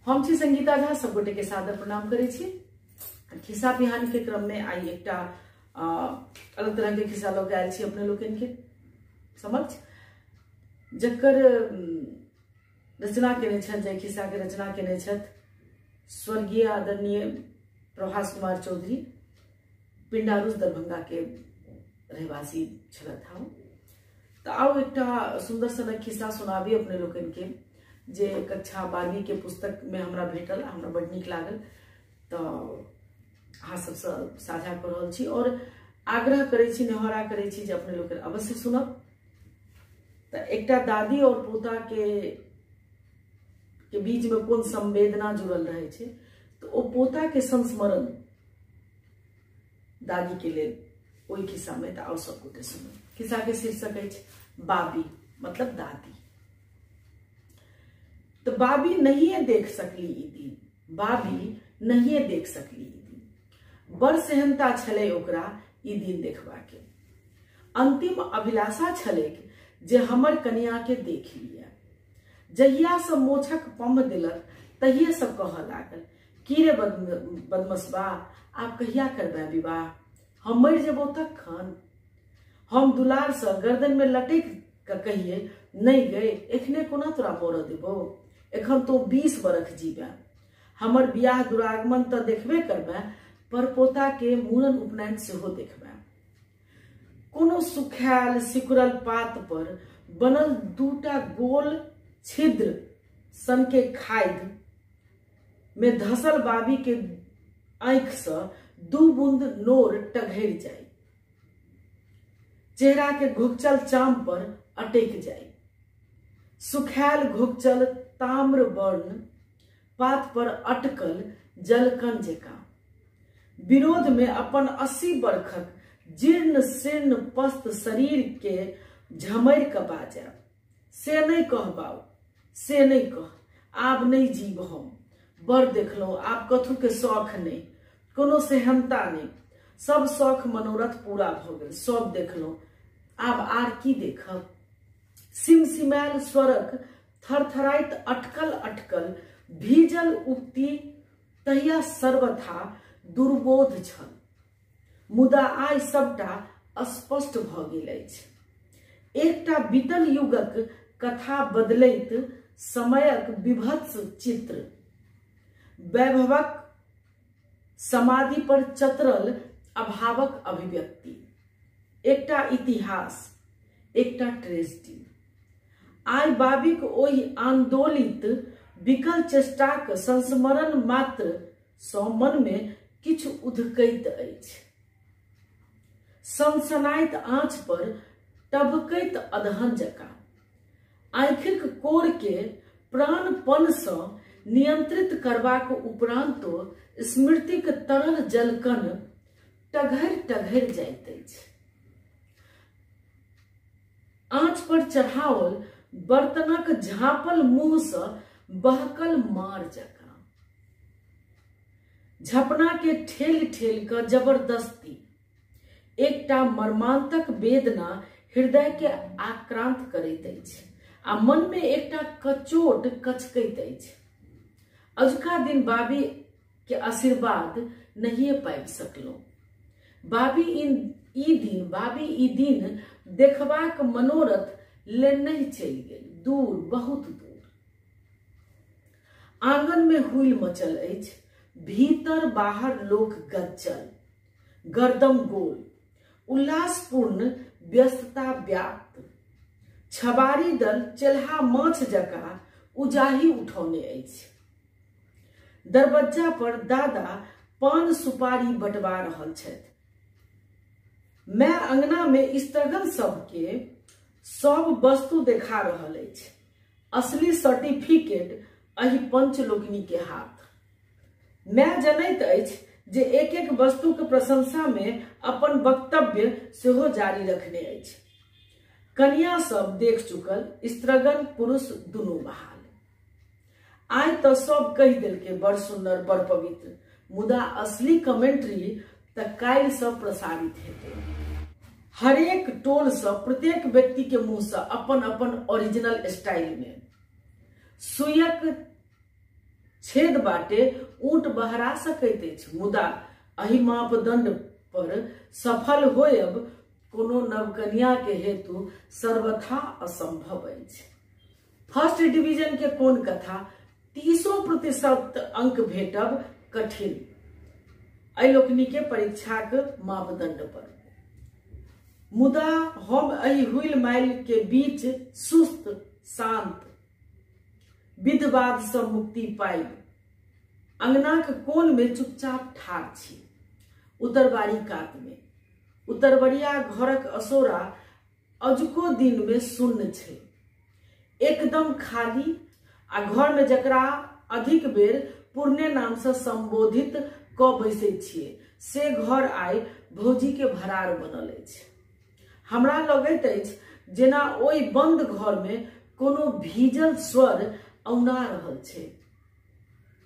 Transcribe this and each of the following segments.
हम छी संगीता झा, सब गोटे के सादर प्रणाम करे छी। खिस्सा पिहानी के क्रम में आई एक अलग तरह के खिस्सा लग आयल छी अपने लोगन के समक्ष, जकर रचना केने छथि, जे खिस्सा के रचना केने छथि स्वर्गीय आदरणीय प्रभास कुमार चौधरी, पिंडारुस दरभंगा के रहवासी छलथि हम। तो आओ एक सुंदर सनक खिस्सा सुनाबी अपने लोगन के, जे कक्षा 12वीं के पुस्तक में हमरा भेटल, हमरा बड़ नीक लागल। तो अहाँ सब साझा कर रहल छी और आग्रह करे छी, नेहरा करे छी जे अपने लोग अवश्य सुनब। तो एक दादी और पोता के बीच में कौन संवेदना जुड़ल रहे छे, तो ओ पोता के संस्मरण दादी के लिए ओई खिस्सा में। तो आओ सब गोटे सुनो। खिस्सा के शीर्षक है बाबी, मतलब दादी। तो बाबी नहीं देख सकली ई दिन, बाबी नहीं देख सकली ई दिन, बड़ सेहनता छले ओकरा ई दिन देखबा के। अंतिम अभिलाषा छले जे हमर कन्या के देख लिया। जहिया से मोछक पम दिलक तहिए सब कह लागल, की रे बदमसबा, आप कहिया करबे विवाह, हम मर जेबो तखन। हम दुलार से गर्दन में लटक के कहिए, नहीं गए एखने कोना तोरा मोर देबो, एखन तो 20 बरख जीबे। हमर बियाह दुरागमन तो देखबे करबे, पर पोता के मूड़न उपनयन सेहो देखबे। कोनो सुखायल सिकुड़ल पात पर बनल 2टा गोल छिद्र सन के खाद में धसल बाबी के आंख से 2 बूंद नोर टघर जाए, चेहरा के घुकचल चाम पर अटक जाए। सुखायल घुकचल ताम्र वर्ण पात पर अटकल जलकन जेका विरोध में अपन 80 बरखक जीर्ण शीर्ण पस्त शरीर के झमर के बाजे, से नहीं कह बाऊ, से नहीं कह, आब नहीं जीव हम, बड़ देखलो आब कथू के शौख नहीं, कोनो सेहनता नहीं, सब शौख मनोरथ पूरा भ गेल, सब देखलो आब आर की देखब। सिमसिमायल स्वरक थरथराइत अटकल अटकल भीजल उक्ति तहिया सर्वथा दुर्बोध छल, मुदा आइ सबटा स्पष्ट भ गेल अछि। एकटा बीतल युगक कथा बदलैत समयक विभत्स चित्र, वैभवक समाधि पर चतरल अभावक अभिव्यक्ति, एकटा इतिहास, एकटा ट्रेजेडी। आइ बाबीक ओहि आंदोलित विकल चेष्टाक संस्मरण मात्र सँ मन में किछु उधकैत अछि। सनसनाइत आँच पर टभकैत अदहन जकाँ आँखिक कोर के प्राणपन सँ नियंत्रित करबाक उपरांतो स्मृतिक तरल जलकन टघर टघर जाइत अछि। आँच पर चढ़ाओल बर्तनक झाँपल मुंह से बहकल मार जकाँ झपना के ठेल ठेल क जबरदस्ती एकटा मर्मांतक वेदना हृदय के आक्रांत करैत अछि आ मन में एकटा कचोट कचकैत अछि। अजुका दिन बाबी के आशीर्वाद नहीं पाबि सकलहुँ। बाबी ई दिन देखबाक मनोरथ ले नहीं चलि गेल, दूर बहुत दूर। आंगन में हुइल मचल अछि, भीतर बाहर लोक गज्जल, गर्दम गोल, उल्लासपूर्ण व्यस्तता व्याप्त। छबारी दल चेल्हा माछ जकाँ उजाही उठौने अछि। दरबज्जा पर दादा पान सुपारी बंटवा रहल छथि। मैं अंगना में स्त्रगन सबके सब वस्तु देखा रहल अछि। असली सर्टिफिकेट अहि पंच लोकनी के हाथ। मैं जनैत अछि जे एक एक वस्तु के प्रशंसा में अपन वक्तव्य सेहो जारी रखने अछि। कन्या सब देख चुकल, स्त्रगन पुरुष दुनू बहाल। आइ तो सब कहि देलके बड़ सुंदर, बड़ पवित्र, मुदा असली कमेंट्री त काल्हि से प्रसारित हेतै। हरेक टोल से प्रत्येक व्यक्ति के मुंह से अपन अपन ओरिजिनल स्टाइल में सुयक छेद बाटे ऊंट बहरा सकैत अछि, मुदा एहि मापदंड पर सफल होयब कोनो नवकन्या के हेतु सर्वथा असंभव अछि। फर्स्ट डिवीजन के कोन कथा 30% अंक भेटब कठिन एहि लोकनि के परीक्षा के मापदंड पर, मुदा हम एहि हुइल माइल के बीच सुस्त शांत विधवाद से मुक्ति पाई अंगना के कोन में चुपचाप ठाढ़ छी। उत्तरबाड़ी कात में उत्तरबड़िया घरक असोरा अजुको दिन में शून्य छे, एकदम खाली, आ घर में जकरा अधिक बेर पूर्णे नाम से संबोधित क बैसे छिए से घर आइ भौजी के भरार बनल अछि। हमरा लगैत अछि जेना ओइ बंद घर में कोनो भीजल स्वर औना रहल छे।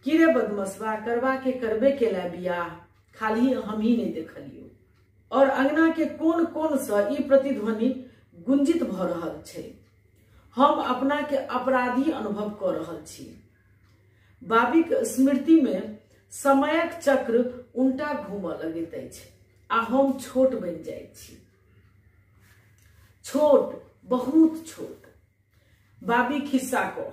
कि रे बदमसवा, करवा के करबे केला बियाह, खाली हम ही नहीं देखलियो। और अंगना के कोन कोन से ई प्रतिध्वनि गुंजित भ रहल छे। हम अपना के अपराधी अनुभव कर रहल छी। बाबीक स्मृति में समयक चक्र उल्टा घूमऽ लगैत अछि आ हम छोट बनि जाय छी, छोट, बहुत छोट। बाबी खिस्सा कह,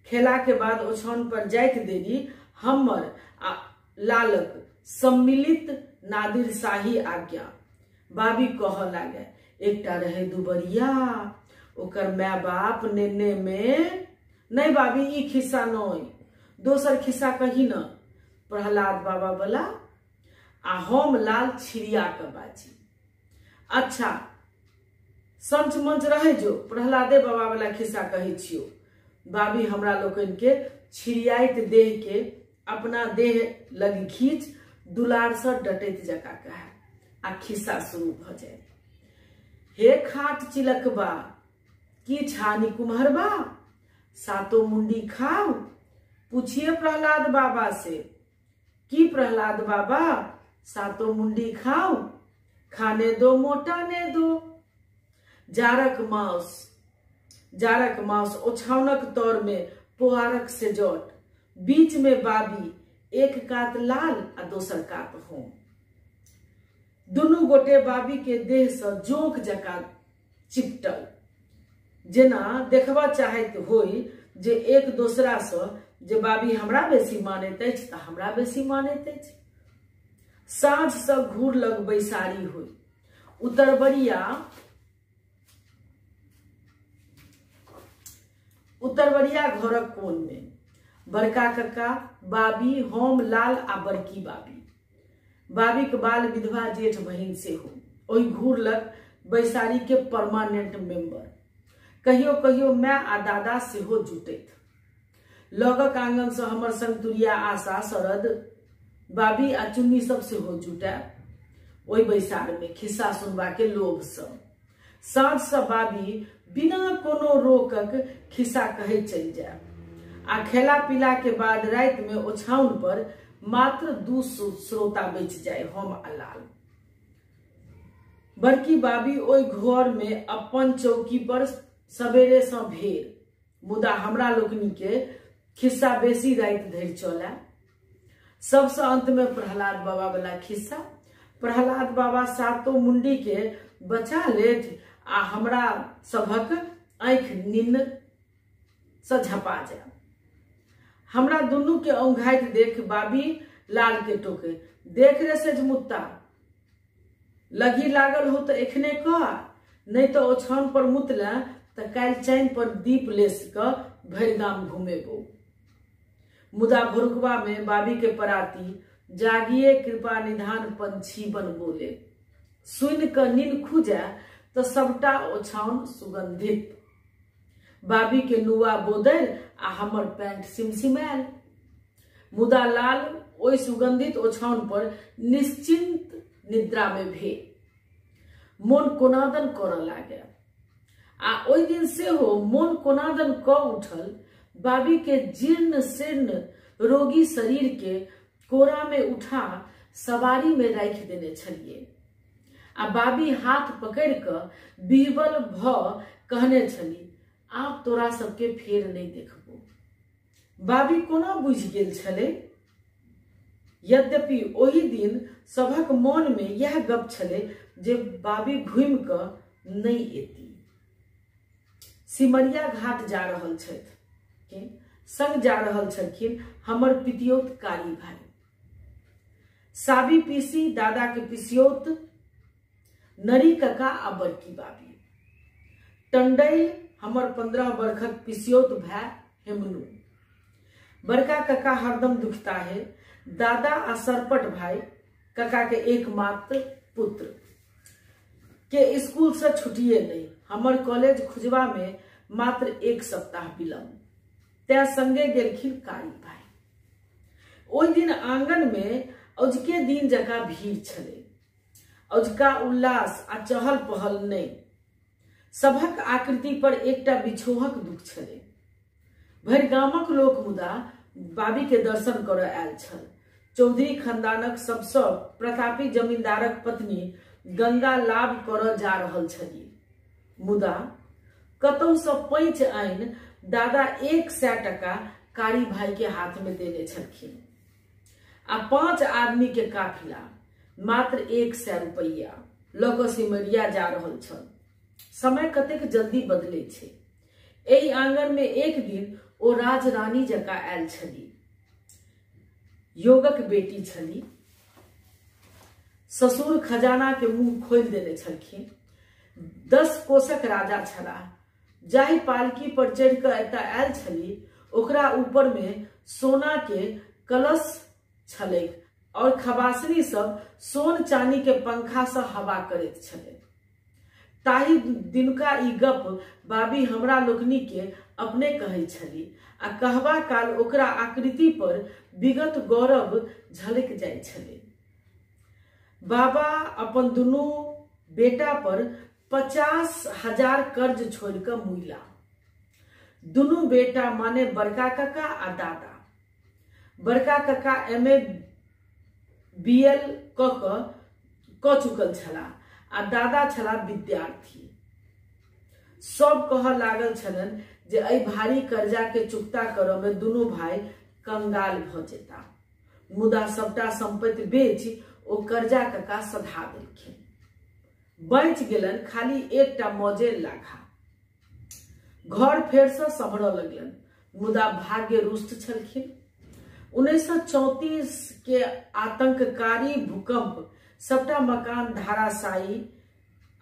खेला के बाद ओछौन पर जाइत देरी हमर आ लालक सम्मिलित नादिर शाही आज्ञा। बाबी कह लागे, एकटा रहे दुबरिया, ओकर माय बाप नेने में। नहीं बाबी, ई खिस्सा नहीं, दोसर खिस्सा कही न, प्रहलाद बाबा वाला। आ हम लाल छिड़िया के बाजी। अच्छा, संच मंच रहे जो प्रहलादे बाबा वाला खिस्सा कही छियो। बाबी हमरा लोकन के छिड़ियाइत देह के अपना देह लगी खींच दुलार से डटैत जका कहे आ खिस्सा शुरू भ जाए। हे खाट चिलकबा, की छानी कुम्हरबा, सातो मुंडी खाओ, पूछिए प्रहलाद बाबा से। की प्रहलाद बाबा, सातो मुंडी खाओ, खाने दो मोटा ने दो। जारक मांस ओछाउनक तौर में पोहारक से जट, बीच में बाबी, एक कात लाल आ दोसर कात होम। दुनू गोटे बाबी के देह से जोंक जका चिपटल, जेना देखबा चाहैत होई जे एक दोसरा से जे बाबी हमरा बेसी मानैत अछि त हमरा बेसी मानैत अछि। साँझ से घूर लग बैसारी होई। उत्तरबड़िया घरक कोन में बड़का कक्का, बाबी, हम, लाल आ बड़की बाबी। बाबी के बाल विधवा जेठ बहिन से हो, ओहि घूर लग बैसारी के परमानेंट मेंबर। कहियो कहियो मैं आ दादा से हो जुटैत। लगक आंगन से हमर संगतुरिया आशा, शरद, बाबी आ चुन्नी सब से हो जुटे ओहि बैसार में खिस्सा सुनबा के लोभ से। साँझ से बाबी बिना कोनो रोकक खिस्सा कहे चल जाए आ खेला पीला के बाद रात में ओछाउन पर मात्र 2 श्रोता बच जाए, हम आ लाल। बड़की बाबी ओहि घर में अपन चौकी पर सवेरे से भेर, मुदा हमरा लोकनि के खिस्सा बेसी रात धरि चले। सबसे अंत में प्रहलाद बाबा वाला खिस्सा। प्रहलाद बाबा सातो मुंडी के बचा लेत आ हमरा सभक आंख नींद से झपा जाए। हमरा दुनू के औंघाइत देख बाबी लाल के टोके, देख रे सेजमुत्ता, लगी लागल हो तो एखने कह, नहीं तो ओछान पर मुतले तो काल चैन पर दीप लेस क भरि गाम घुमेबो। मुदा भोरुकवा में बाबी के पराती, जागिए कृपा निधान पंछी बन बोले। सुन क नींद खुजे तो सबटा ओछान सुगंधित। बाबी के नुआ बोदल आ हमर पैंट सिमसिमायल। मुदा लाल ओहि सुगंधित ओछान पर निश्चिंत निद्रा में भेल। मन कोनादन करऽ लागे आ ओहि दिन से हो मन कोनादन क उठल। बाबी के जीर्ण शीर्ण रोगी शरीर के कोरा में उठा सवारी में राखि देने छलिए आ बाबी हाथ पकड़ क बीबल भ कहने छली, आप तोरा सबके फेर नहीं देखबो। बाबी कोना बुझि गेल छलै। यद्यपि ओहि दिन सभक मन में यह गप छलै जे बाबी घुमि कऽ नहीं एती। सिमरिया घाट जा रहल छथि, संग जा रहल छलखिन हमर पितियोत कारी भाई, साबी पीसी, दादा के पिसियोत नरी कका आ बड़की बाबी, टंडैल हमर 15 वर्षक पिसियोत भाई हेमनू, बड़का कका हरदम दुखता है, दादा आ सरपट भाई कका के एकमात्र पुत्र के स्कूल से छुट्टिए नहीं, हमर कॉलेज खुजवा में मात्र 1 सप्ताह विलम्ब, तै संगे गेलखिन कारी भाई। ओहि दिन आंगन में अजुके दिन जका भीड़ छलै, अजुका उल्लास आ चहल पहल नहीं, सभक आकृति पर एकटा बिछोहक दुख छलै। भरि गामक लोक मुदा बाबी के दर्शन करऽ आयल छल। चौधरी खानदानक सबसँ प्रतापी जमींदारक पत्नी गंगा लाभ करऽ जा रहल छली, मुदा कतौ सँ पैंच आनि दादा 100 टका कारी भाई के हाथ में देने छलखिन आ 5 आदमी के काफिला मात्र 100 रुपैया लऽ कऽ सिमरिया जा रहल छल। समय कतेक जल्दी बदलै छै। एहि आंगन में एक दिन ओ राजरानी जकाँ आयल छली, योगक बेटी छली। ससुर खजाना के मुंह खोलि देने छलखिन। 10 कोषक राजा छलाह, जाहि पालकी पर चढ़ि कऽ एतऽ आयल छली ओकरा ऊपर में सोना के कलश छलैक और खबासनी सब सोन चानी के पंखा से हवा करैत छलै। ताहि दिनका ई गप बाबी हमरा लोकनि के अपने कहै छली आ कहबा काल ओकरा आकृति पर विगत गौरव झलक जाय छलै। बाबा अपन दुनू बेटा पर 50,000 कर्ज छोड़ कऽ मुइला। दुनू बेटा माने बड़का कका आ दादा। बड़का कका MA BL कऽ चुकल छलाह आ दादा छलाह विद्यार्थी। सब कहऽ लागल छलन जे एहि भारी कर्जा के चुकता करऽ में दुनू भाई कंगाल भऽ जेता, मुदा सबटा संपत्ति बेच ओ कर्जा कका सधा देलखिन। बचि गेलन खाली एकटा मौजे लाखा। घर फेर से सम्हरऽ लगलन, मुदा भाग्य रुष्ट छलखिन। 1934 के आतंककारी भूकंप सबटा मकान धाराशायी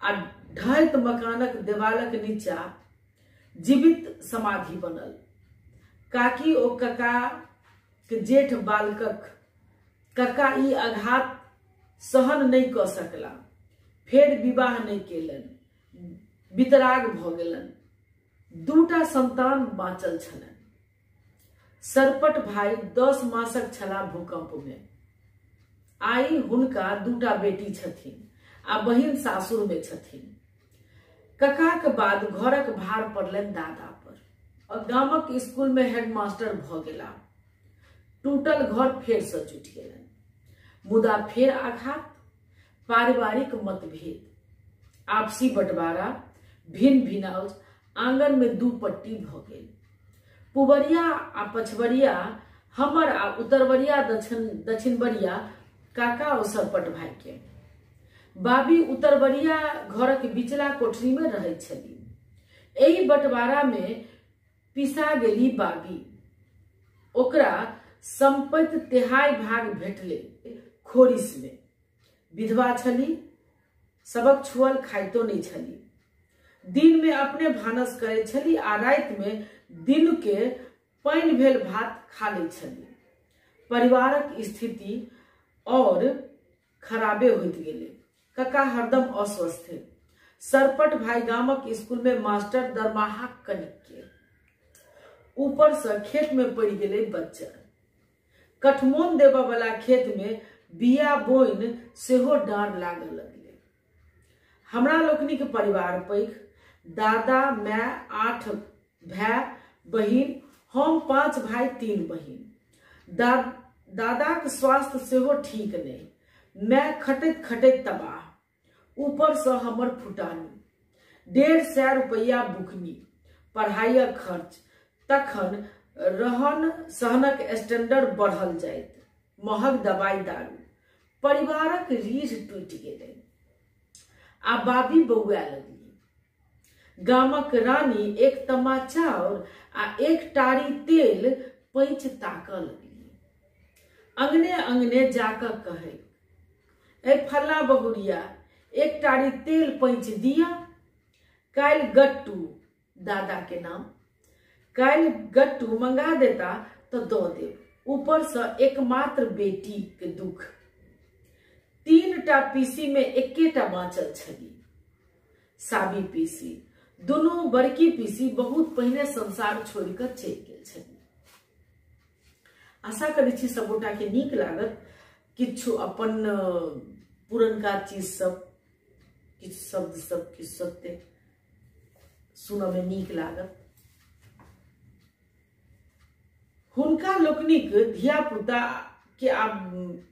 आ ढहैत मकानक देवालक नीचा जीवित समाधि बनल। काकी ओ कका के जेठ बालकक कका ई आघात सहन नहीं कऽ सकला, फेर विवाह नहीं केलन, वितराग भऽ गेलन। 2टा संतान बाँचल छलन। सरपट भाई 10 मासक छला भूकंप में। आई हुनका 2टा बेटी छथिन आ बहिन सासुर में छथिन। कका के बाद घरक भार पड़लनि दादा पर और गामक स्कूल में हेडमास्टर भऽ गेला। टूटल घर फेर से जुटि गेलनि, मुदा फेर आघात, पारिवारिक मतभेद, आपसी बंटवारा, भिन्न भिनाउज, आंगन में 2 पट्टी भऽ गेल। पुबरिया आ पछबरिया हमर आ उत्तरवरिया दक्षिणवरिया काका और सरपट भाई के। बाबी उत्तरवरिया घरक बिचला कोठरी में रहैत छली। एहि बंटवारा में पिसा गेली बाबी। ओकरा संपत्ति 3/4 भाग भेटले खोरिस में। विधवा छली, सबक छुअल खाइतो नहीं छली। दिन में अपने भानस करे छली आ राति में दिन के पानि भेल भात खा ले छली। परिवारक स्थिति और खराबे होइत गेले। कका हरदम अस्वस्थ थे। सरपट भाई गामक स्कूल में मास्टर दरमाहा कनिक के। ऊपर से खेत में पड़ गेले बच्चा। कठमोन देबा वाला खेत में बिया बोइन सेहो डार लागल लगले। हमरा लोकनिक परिवार पैघ, दादा माय 8 भाई बहिन, हम 5 भाई 3 बहिन। दादाक स्वास्थ्य सेहो ठीक नहीं, मैं खटैत खटैत तबाह, ऊपर से हमर फुटानी। 150 रुपया बुकनी, पढ़ाइक खर्च, तखन रहन सहनक स्टैंडर्ड बढ़ल जाइत, महग दवाई दारू, परिवारक रीढ़ टूटि गेलै आ बाबी बौआ लगली। गामक रानी एक तमाचा आ एक टारी तेल पैंच ताकऽ लगली। अंगने अंगने जाकर कहे, ए फल्ला बहुरिया एक टारी तेल पैंच दिया। काल गट्टू, दादा के नाम, काल गट्टू मंगा देता तो दो दे। ऊपर से एकमात्र बेटी के दुख। 3टा पीसी में एकेटा बाँचल छली, साबी पीसी। दुनू बड़की पीसी बहुत पहिने संसार छोड़ कर चलि गेल छली। आशा करै छी सबगोटा के नीक लागत। किछु अपन पुरनका चीज सब, किछु शब्द सब, किछु सत्य सुनऽ में नीक लागत। हुनका लोकनिक धिया पुता के आब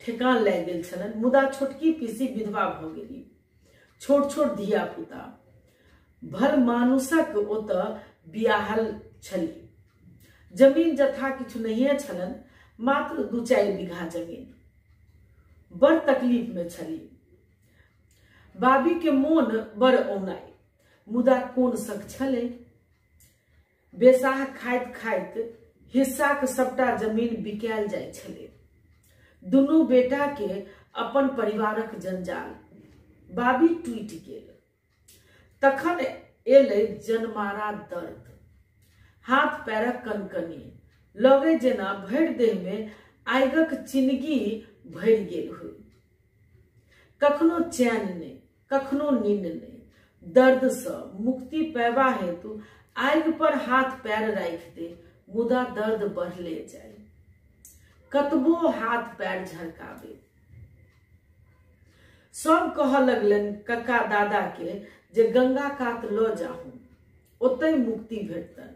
ठेकान लग गेल छलनि, मुदा छोटकी पीसी विधवा भ गेली। छोट छोट धिया पुता भर मानुषक ओतऽ बियाहल छली। जमीन जथा किछु नहिए छलनि, मात्र 2-4 बीघा जमीन। बड़ तकलीफ में छली। बाबी के मोन बड़ औनाई, मुदा कोन सक छलै। बेसाह खाइत खाइत हिस्साक सबटा जमीन बिकायल जाय छलै। दुनू बेटा के अपन परिवारक जंजाल। बाबी टूटि गेल। तखन एलै जनमारा दर्द, हाथ पैरक कनकनी, लगे जेना भरि देह में आगिक चिनगी भरि गेल होय। कखनो चैन नहीं, कखनो नींद नहीं। दर्द से मुक्ति पैबा हेतु आगि पर हाथ पैर राखि दे, मुदा दर्द बढ़ले जाए। कतबो हाथ पैर झरकावे। सब कह लगलन कक्का दादा के जे गंगा कात ल जाहू, ओतै मुक्ति भेटतन।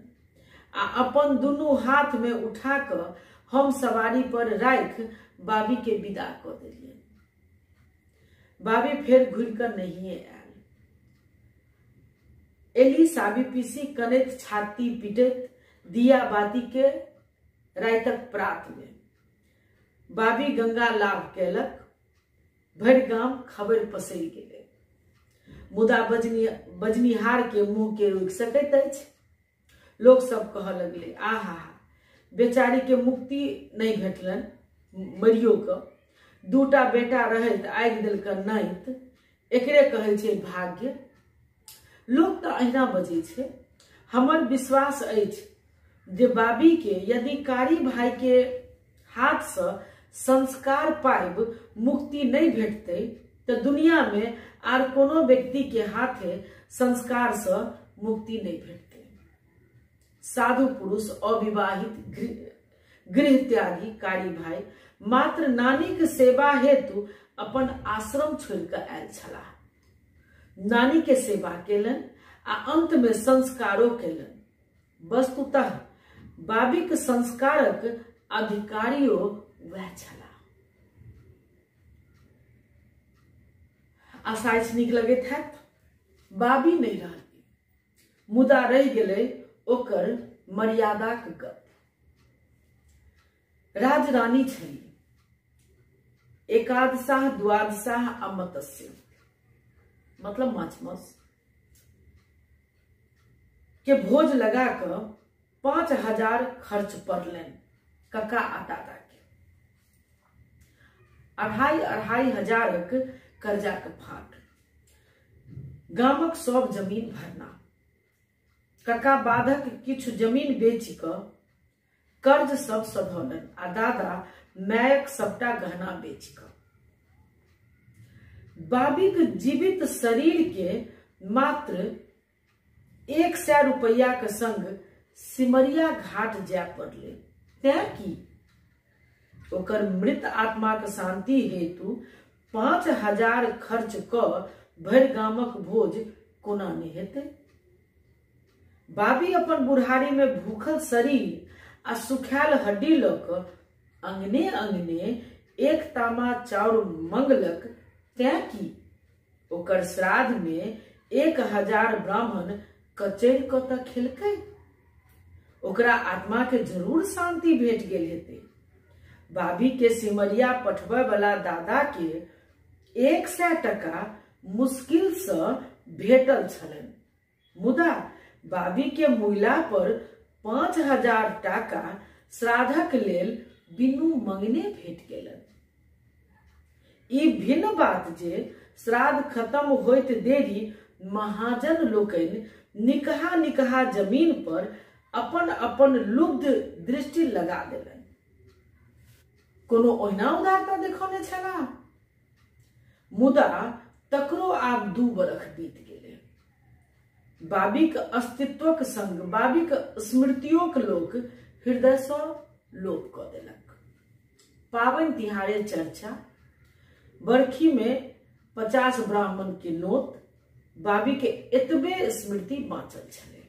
आ अपन दुनू हाथ में उठा क हम सवारी पर राख बाबी के विदा क देलियन। बाबी फेर घुर कर नहीं आयल। एली साबी पीसी कनैत छाती पीटैत दिया बाती के रातक प्रात में। बाबी गंगा लाभ केलक। भरि गाम खबर पसरि गेलै, मुदा बजनिहार के मुंह के रोकि सकैत अछि। लोग सब कह लगले, आहा बेचारी के मुक्ति नहीं भेटलन, मरियो क। 2टा बेटा रहैत आगि देलक नाइत, एकरे कहै छै भाग्य। लोग तो अहिना बजै छै। हमर विश्वास अछि जे बाबी के यदि कारी भाई के हाथ से संस्कार पाइब मुक्ति नहीं भेटते तो दुनिया में आर कोनो व्यक्ति के हाथे संस्कार से मुक्ति नहीं भेटते। साधु पुरुष, अविवाहित, गृह त्यागी कारी भाई मात्र नानी के सेवा हेतु अपन आश्रम छोड़ कर आयल छलाह। नानी के सेवा केलन आ अंत में संस्कारो केलन। वस्तुतः बाबीक संस्कारक अधिकारियो वह छला। आशा नीक लगैत हैत। बाबी नहीं रहती, मुदा रहि गेलै ओकर मर्यादाक गप। राजरानी छली। एकादशाह द्वादशाह आ मत्स्य, मतलब माछ मांस के भोज लगा कर 5000 खर्च पड़लन कक्का आ दादा के। 2,500 हजारक कर्जा के फाट। गामक सब जमीन भरना। कक्का बाधक किछु जमीन बेच क कर्ज सब सधौलन आ दादा मायक सबटा गहना बेच क। बाबीक जीवित शरीर के मात्र 100 रुपया के संग सिमरिया घाट जाय पड़ले। तैं की ओकर मृत आत्मा के शांति हेतु 5000 खर्च क भरि गामक भोज कोना नहीं हेतै। बाबी अपन बुढ़ारी में भूखल शरीर आ सुखायल हड्डी ल क अंगने अंगने एक तामा चाउर मंगलक। तैं की ओकर श्राद्ध में 1000 ब्राह्मण कचैर क त खेलकै। ओकरा आत्मा के जरूर शांति भेट गेल हेते। बाबी के सिमरिया पठबय वाला दादा के 100 टका मुश्किल से भेटल छलनि, मुदा बाबी के मुइला पर 5000 टाका श्राद्धक लेल बिनु मंगने भेट गेलनि। ई भिन्न बात जे श्राद्ध खत्म होइत देरी महाजन लोकनि निकहा निकहा जमीन पर अपन अपन लुब्ध दृष्टि लगा देलनि। कोनो ओहिना उदारता देखौने छला, मुदा तकरो आब 2 बरख बीत गेलै। बाबीक अस्तित्वक संग बाबीक स्मृतियों लोक हृदय से लोप क देलक। पावनि तिहारे चर्चा, बरखी में 50 ब्राह्मण के नोत, बाबी के एतबे स्मृति बाँचल छलै।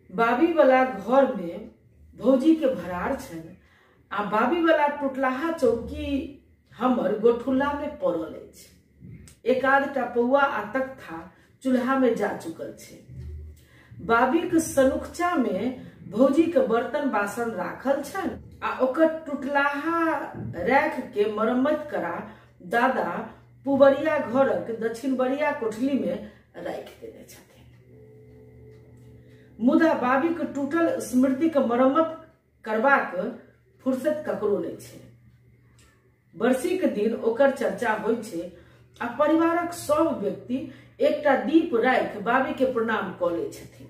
बाबी वाला घर में भौजी के भरार छनि आ बाबी वाला टुटलाहा चौकी हमर गोठुल्ला में पड़ल अछि। एकाधटा पौआ आ तख्ता चूल्हा में जा चुकल छै। बाबी के सनुखचा में भौजी के बर्तन बासन राखल छनि आ ओकर टुटलाहा रैक के मरम्मत करा दादा पुबरिया घरक दक्षिण बरिया कोठली में राखि देने छथिन। मुदा बाबी के टूटल स्मृति के मरम्मत करबाक फुर्सत ककरो नहीं छै। बरसी के दिन ओकर चर्चा होइ छै आ परिवारक सब व्यक्ति एकटा दीप राखि बाबी के प्रणाम क लै छथिन।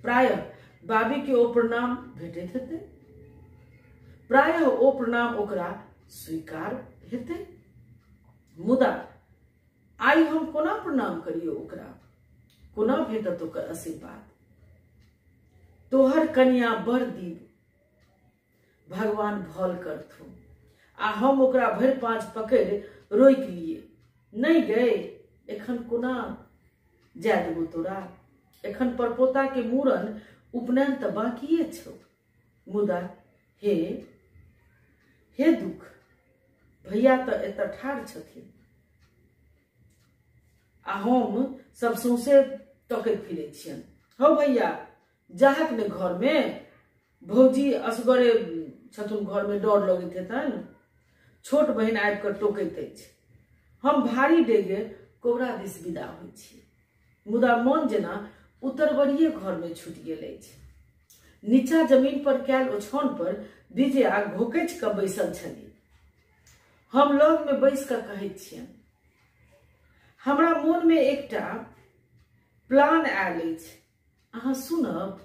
प्रायः बाबी के ओ प्रणाम भेटैत हेतै, प्रायः ओ प्रणाम ओकरा स्वीकार हेतै। मुदा आई हम कोना प्रणाम करियो ओकरा, कोना भेटत ओकर आशीर्वाद। तोहर कन्या बड़ दीप भगवान भल करथु, आ हम ओकरा भरि पाँच पकड़ि रोकि लिए। नहीं गए एखन कोना जाय देबो तोरा, एखन परपोता के मूड़न उपनयन त बाकिए छौ। मुदा हे हे दुख, भैया त एतऽ ठाढ़ छथिन आ हम सब सौंसे तकैत फिरै छियनि। हौ भैया जाहक ने घर में, भौजी असगरे छथुन घर में, डर लगैत हेतनि। छोट बहिन आबि कऽ टोकैत अछि। हम भारी डेगे कोबरा दिस विदा होइ छी, मुदा मन जेना उतरबरिये घर में छूटि गेल अछि। नीचा जमीन पर कैल ओछौन पर विजया घोकैछ कऽ बैसल छली। हम लग में बैस कऽ कहैत छियनि, हमरा मोन में एकटा प्लान आयल अछि, अहाँ सुनब?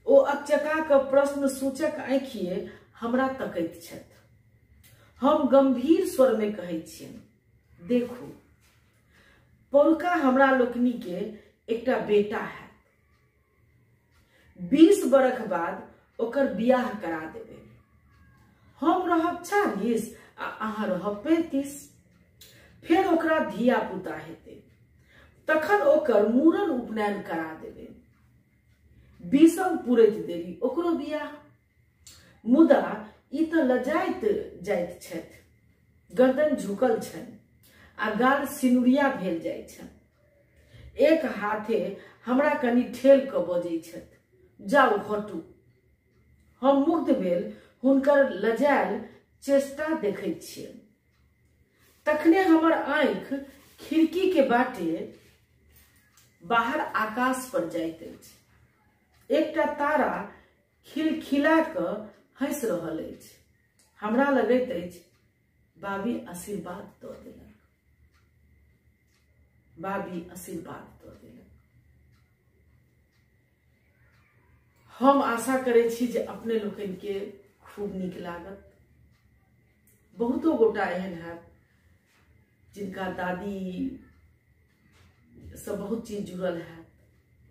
ओ अकचका कऽ प्रश्न सूचक आँखिए हमरा तकैत छथि। हम गंभीर स्वर में कहैत छियनि, देखू पौरका हमरा लोकनि के एकटा बेटा है, 20 बरख बाद ओकर बियाह करा देबै। हम रहब 40 आ अहाँ रहब 35। फिर ओकरा धिया पुता हेतै, तखन ओकर मूड़न उपनयन करा देबै। 20 पुरैत देरी ओकरो बियाह। मुदा ई त लजाइत जाइत छथि, गर्दन झुकल छनि आ गाल सिनुरिया भेल जाइ छनि। एक हाथे हमरा कनि ठेल कऽ बजै छथि, जाउ हटू। हम मुग्ध भेल हुनकर लजायल चेष्टा देखैत छियनि। तखने हमर आँखि खिड़की के बाटे बाहर आकाश पर जाइत अछि। एकटा तारा खिलखिला कऽ हंसि रहल अछि। हमरा लगैत अछि बाबी आशीर्वाद दऽ देलक, बाबी आशीर्वाद दऽ देलक। हम आशा करै छी जे अपने लोकनि के खूब नीक लागत। बहुतो गोटा एहन हैत जिनका दादी से बहुत चीज जुड़ल हैत,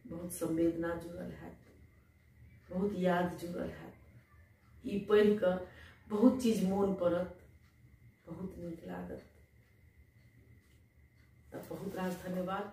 बहुत संवेदना जुड़ल हैत, बहुत याद जुड़ल हैत। ई पढ़ि कऽ बहुत चीज मोन पड़त, बहुत नीक लागत। तऽ बहुत रास धन्यवाद।